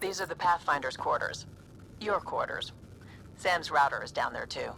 These are the Pathfinder's quarters. Your quarters. Sam's router is down there too.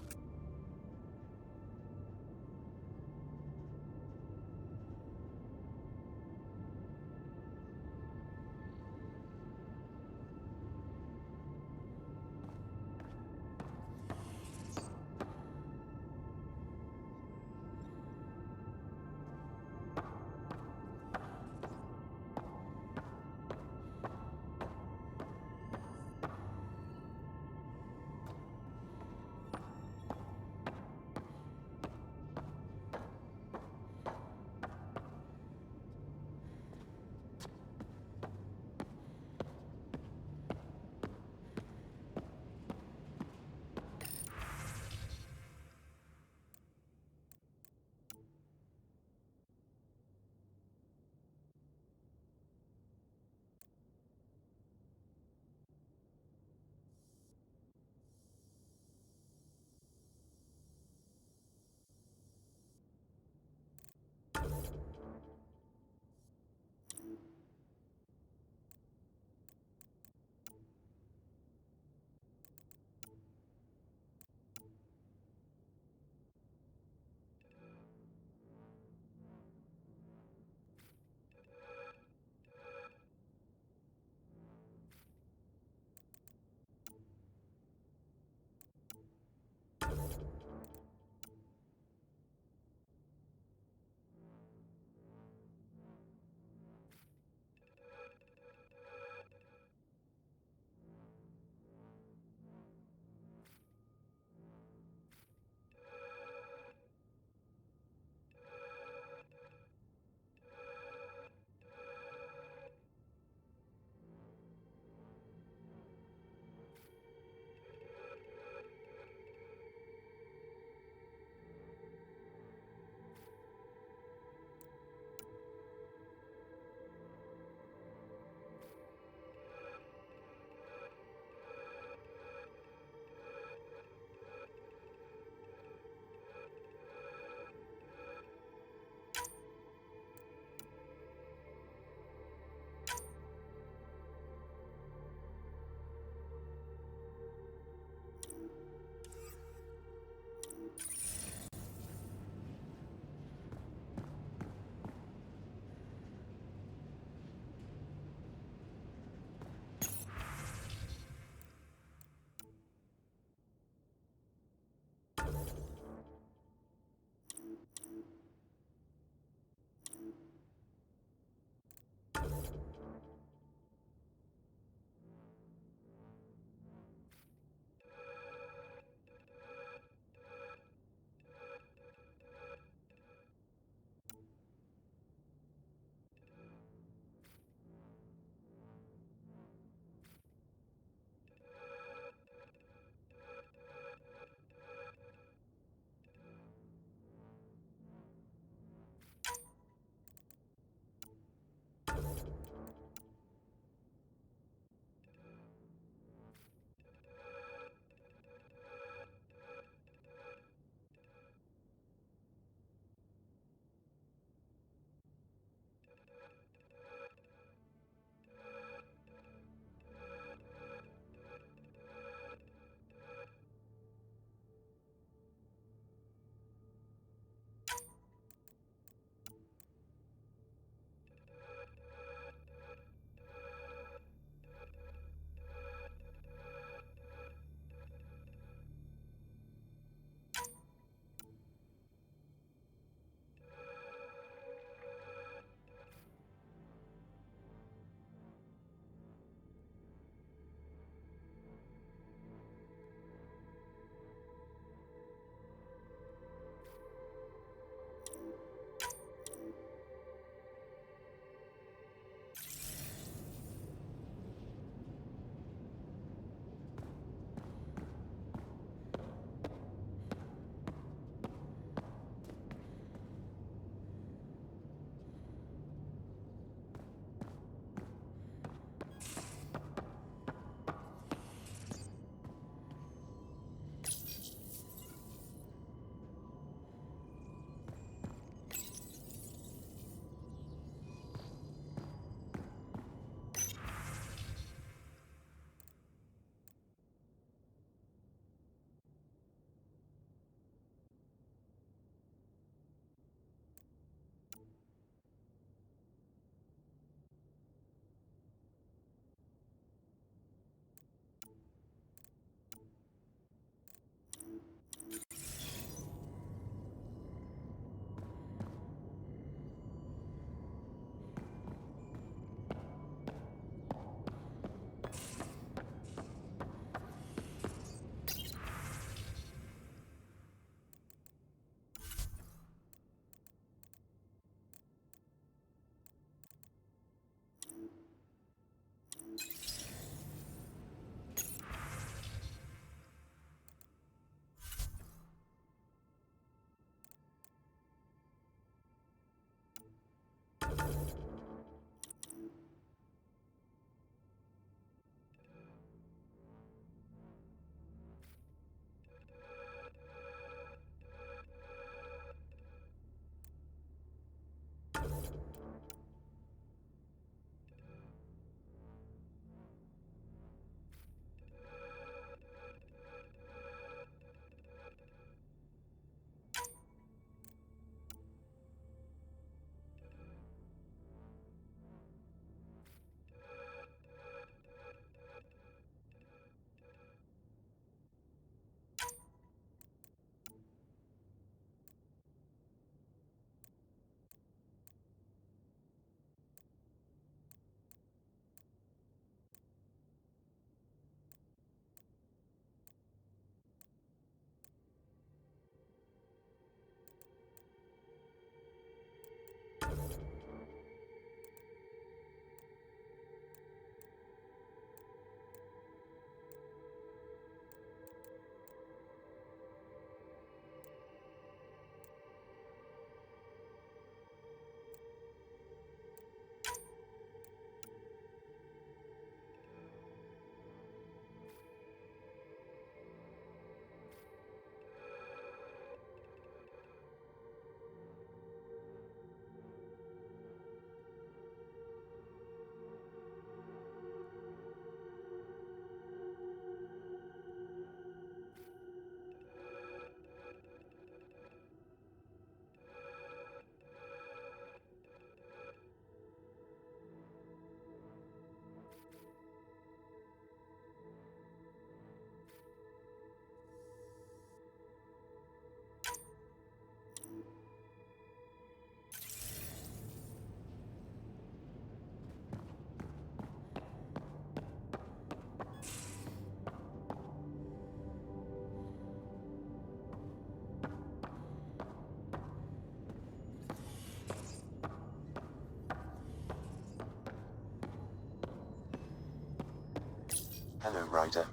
Hello, Ryder.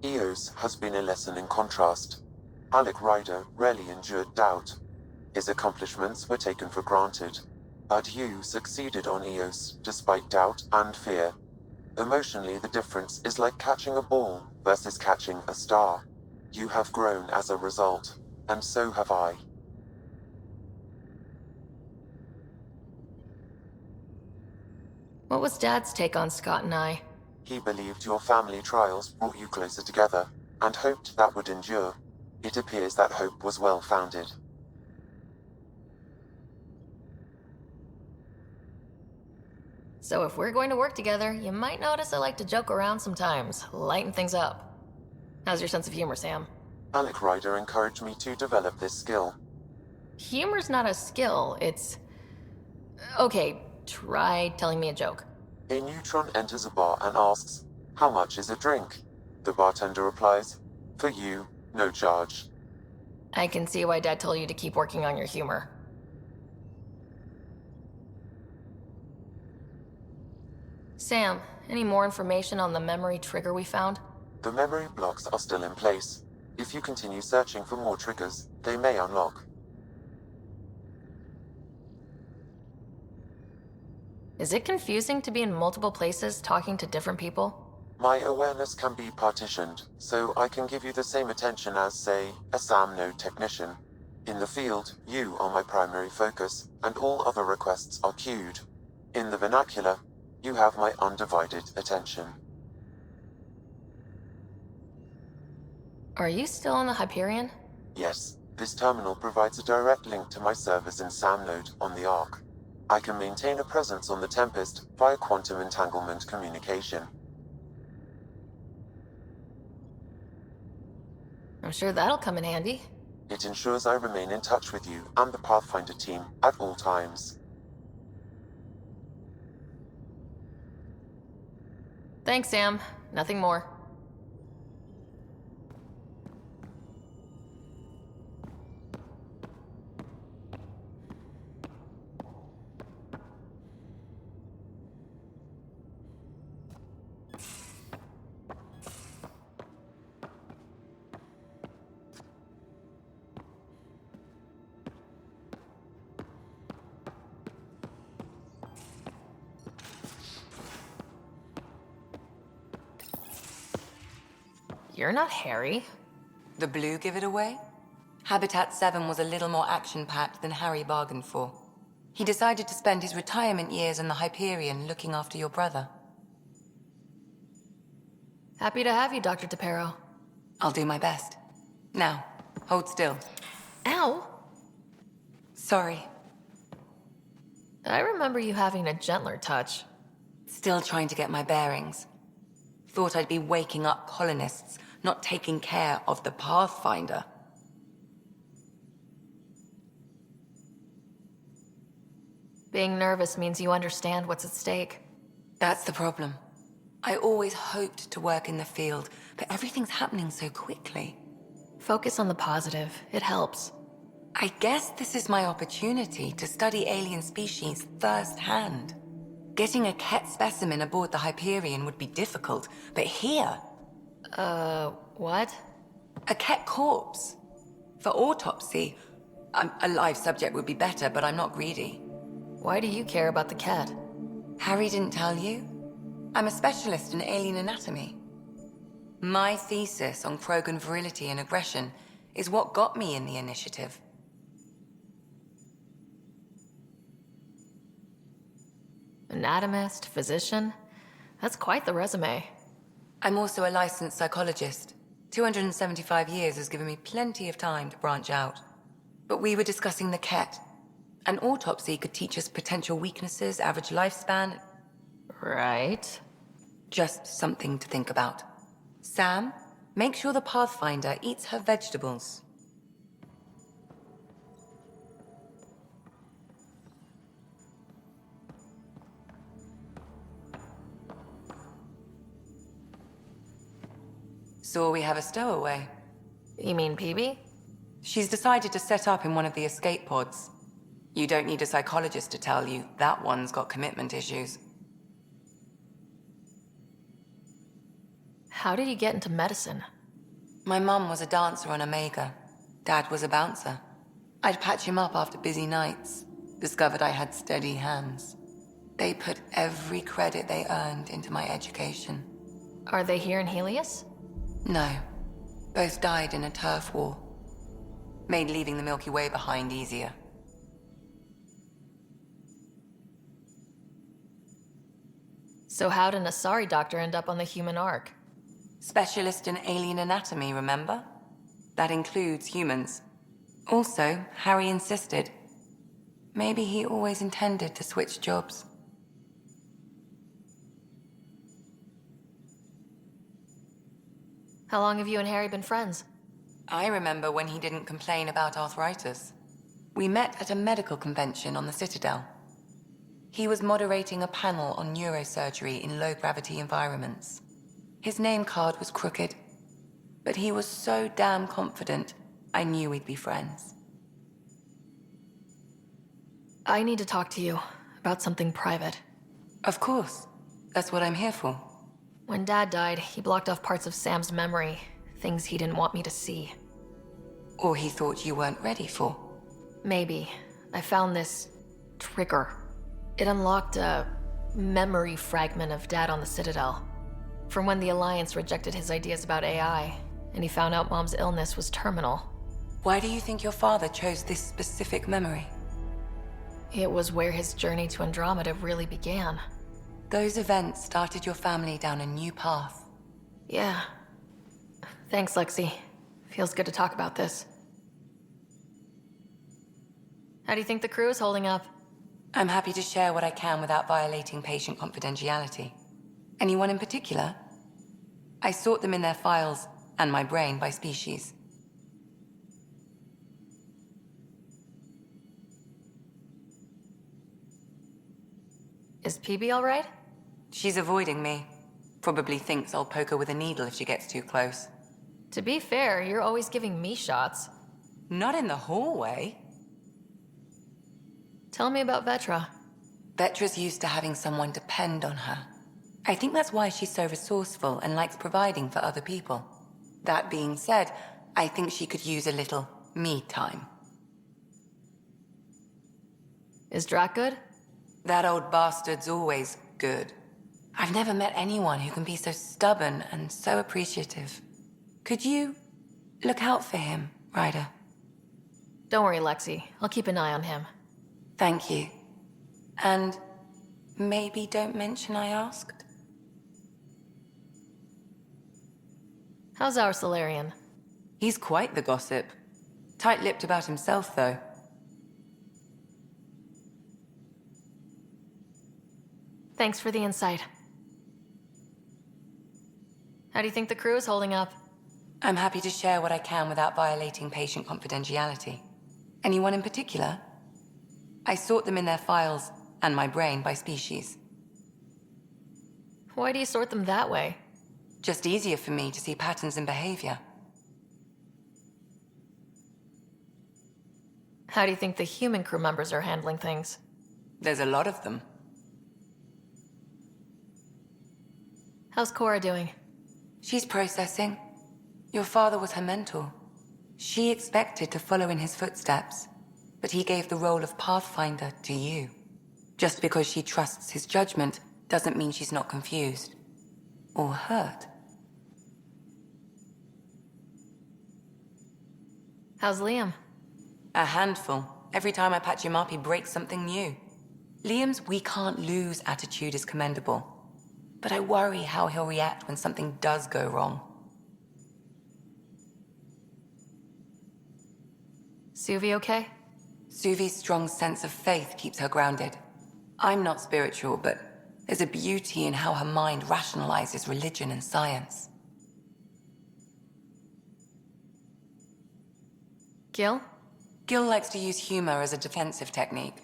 Eos has been a lesson in contrast. Alec Ryder rarely endured doubt. His accomplishments were taken for granted. But you succeeded on Eos, despite doubt and fear. Emotionally, the difference is like catching a ball versus catching a star. You have grown as a result, and so have I. What was Dad's take on Scott and I? He believed your family trials brought you closer together, and hoped that would endure. It appears that hope was well-founded. So if we're going to work together, you might notice I like to joke around sometimes, lighten things up. How's your sense of humor, Sam? Alec Ryder encouraged me to develop this skill. Humor's not a skill, it's... Okay, try telling me a joke. A neutron enters a bar and asks, "How much is a drink?" The bartender replies, "For you, no charge." I can see why Dad told you to keep working on your humor. Sam, any more information on the memory trigger we found? The memory blocks are still in place. If you continue searching for more triggers, they may unlock. Is it confusing to be in multiple places talking to different people? My awareness can be partitioned, so I can give you the same attention as, say, a SAM node technician. In the field, you are my primary focus, and all other requests are queued. In the vernacular, you have my undivided attention. Are you still on the Hyperion? Yes, this terminal provides a direct link to my servers in SAM node on the Ark. I can maintain a presence on the Tempest via quantum entanglement communication. I'm sure that'll come in handy. It ensures I remain in touch with you and the Pathfinder team at all times. Thanks, Sam. Nothing more. You're not Harry. The blue give it away? Habitat 7 was a little more action-packed than Harry bargained for. He decided to spend his retirement years in the Hyperion looking after your brother. Happy to have you, Dr. DePero. I'll do my best. Now, hold still. Ow! Sorry. I remember you having a gentler touch. Still trying to get my bearings. Thought I'd be waking up colonists, not taking care of the Pathfinder. Being nervous means you understand what's at stake. That's the problem. I always hoped to work in the field, but everything's happening so quickly. Focus on the positive. It helps. I guess this is my opportunity to study alien species firsthand. Getting a Ket specimen aboard the Hyperion would be difficult, but here... What? A Ket corpse. For autopsy, a live subject would be better, but I'm not greedy. Why do you care about the cat? Harry didn't tell you? I'm a specialist in alien anatomy. My thesis on Krogan virility and aggression is what got me in the initiative. Anatomist, physician? That's quite the resume. I'm also a licensed psychologist. 275 years has given me plenty of time to branch out. But we were discussing the Ket. An autopsy could teach us potential weaknesses, average lifespan. Right. Just something to think about. Sam, make sure the Pathfinder eats her vegetables. So we have a stowaway. You mean PB? She's decided to set up in one of the escape pods. You don't need a psychologist to tell you that one's got commitment issues. How did you get into medicine? My mum was a dancer on Omega. Dad was a bouncer. I'd patch him up after busy nights. Discovered I had steady hands. They put every credit they earned into my education. Are they here in Helios? No. Both died in a turf war. Made leaving the Milky Way behind easier. So how did an Asari doctor end up on the human ark? Specialist in alien anatomy, remember? That includes humans. Also, Harry insisted. Maybe he always intended to switch jobs. How long have you and Harry been friends? I remember when he didn't complain about arthritis. We met at a medical convention on the Citadel. He was moderating a panel on neurosurgery in low-gravity environments. His name card was crooked, but he was so damn confident, I knew we'd be friends. I need to talk to you about something private. Of course. That's what I'm here for. When Dad died, he blocked off parts of Sam's memory, things he didn't want me to see. Or he thought you weren't ready for. Maybe. I found this trigger. It unlocked a memory fragment of Dad on the Citadel. From when the Alliance rejected his ideas about AI, and he found out Mom's illness was terminal. Why do you think your father chose this specific memory? It was where his journey to Andromeda really began. Those events started your family down a new path. Yeah. Thanks, Lexi. Feels good to talk about this. How do you think the crew is holding up? I'm happy to share what I can without violating patient confidentiality. Anyone in particular? I sort them in their files and my brain by species. Is PB all right? She's avoiding me. Probably thinks I'll poke her with a needle if she gets too close. To be fair, you're always giving me shots. Not in the hallway. Tell me about Vetra. Vetra's used to having someone depend on her. I think that's why she's so resourceful and likes providing for other people. That being said, I think she could use a little me time. Is Drac good? That old bastard's always good. I've never met anyone who can be so stubborn and so appreciative. Could you look out for him, Ryder? Don't worry, Lexi. I'll keep an eye on him. Thank you. And maybe don't mention I asked? How's our Solarian? He's quite the gossip. Tight-lipped about himself, though. Thanks for the insight. How do you think the crew is holding up? I'm happy to share what I can without violating patient confidentiality. Anyone in particular? I sort them in their files and my brain by species. Why do you sort them that way? Just easier for me to see patterns in behavior. How do you think the human crew members are handling things? There's a lot of them. How's Cora doing? She's processing. Your father was her mentor. She expected to follow in his footsteps, but he gave the role of Pathfinder to you. Just because she trusts his judgment doesn't mean she's not confused. Or hurt. How's Liam? A handful. Every time I patch him up, he breaks something new. Liam's we can't lose attitude is commendable. But I worry how he'll react when something does go wrong. Suvi okay? Suvi's strong sense of faith keeps her grounded. I'm not spiritual, but there's a beauty in how her mind rationalizes religion and science. Gil? Gil likes to use humor as a defensive technique.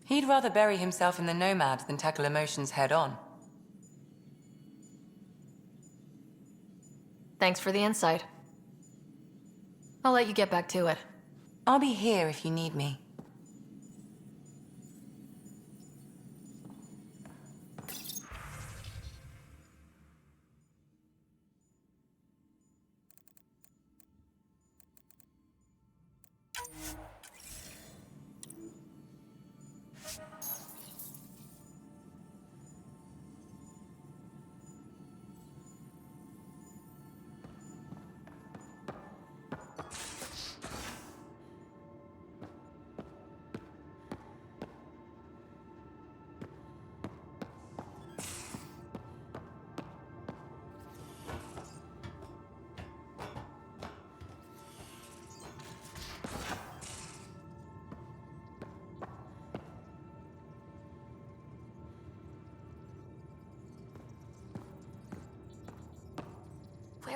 He'd rather bury himself in the Nomad than tackle emotions head-on. Thanks for the insight. I'll let you get back to it. I'll be here if you need me.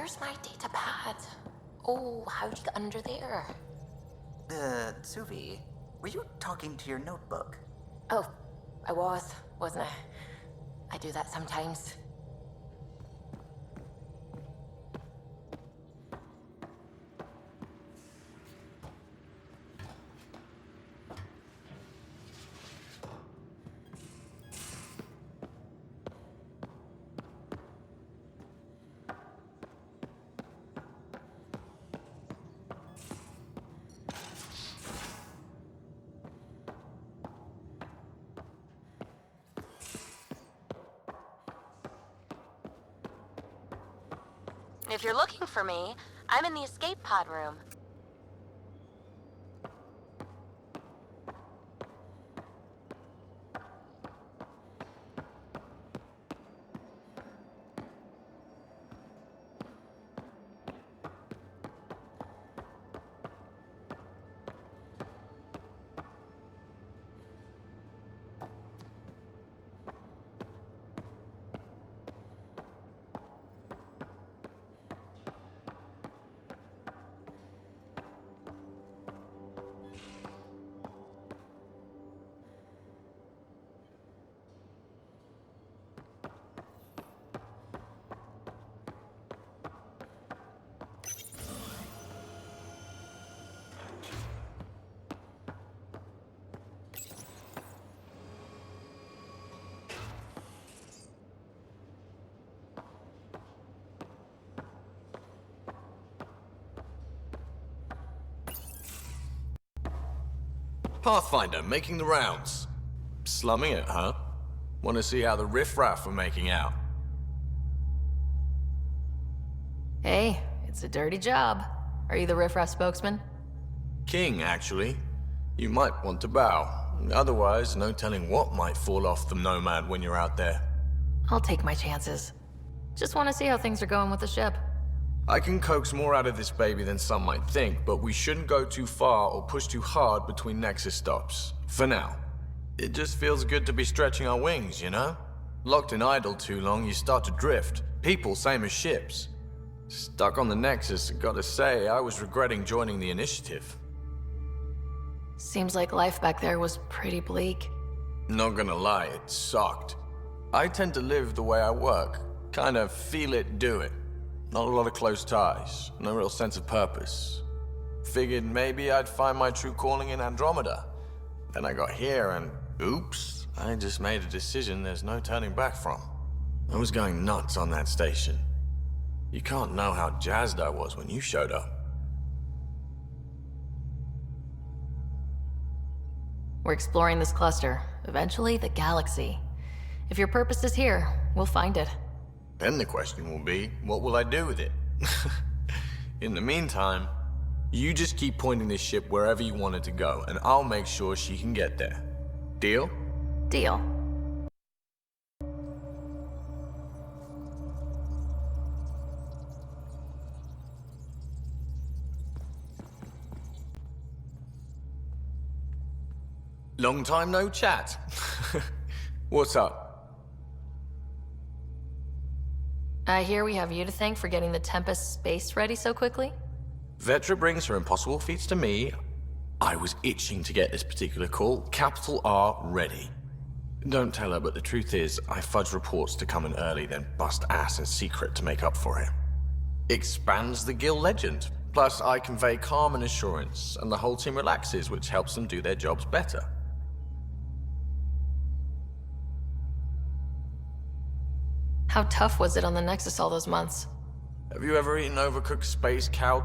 where's my data pad? Oh, how'd you get under there? Suvi, were you talking to your notebook? Oh, I wasn't I? I do that sometimes. If you're looking for me, I'm in the escape pod room. Pathfinder, making the rounds. Slumming it, huh? Want to see how the riffraff are making out? Hey, it's a dirty job. Are you the riffraff spokesman? King, actually. You might want to bow. Otherwise, no telling what might fall off the Nomad when you're out there. I'll take my chances. Just want to see how things are going with the ship. I can coax more out of this baby than some might think, but we shouldn't go too far or push too hard between Nexus stops. For now. It just feels good to be stretching our wings, you know? Locked in idle too long, you start to drift. People, same as ships. Stuck on the Nexus, gotta say, I was regretting joining the initiative. Seems like life back there was pretty bleak. Not gonna lie, it sucked. I tend to live the way I work. Kind of feel it, do it. Not a lot of close ties, no real sense of purpose. Figured maybe I'd find my true calling in Andromeda. Then I got here and, oops, I just made a decision there's no turning back from. I was going nuts on that station. You can't know how jazzed I was when you showed up. We're exploring this cluster, eventually the galaxy. If your purpose is here, we'll find it. Then the question will be, what will I do with it? In the meantime, you just keep pointing this ship wherever you want it to go, and I'll make sure she can get there. Deal? Deal. Long time no chat. What's up? I hear we have you to thank for getting the Tempest space ready so quickly? Vetra brings her impossible feats to me. I was itching to get this particular call. Capital R ready. Don't tell her, but the truth is, I fudge reports to come in early, then bust ass in secret to make up for it. Expands the guild legend. Plus, I convey calm and assurance, and the whole team relaxes, which helps them do their jobs better. How tough was it on the Nexus all those months? Have you ever eaten overcooked space cow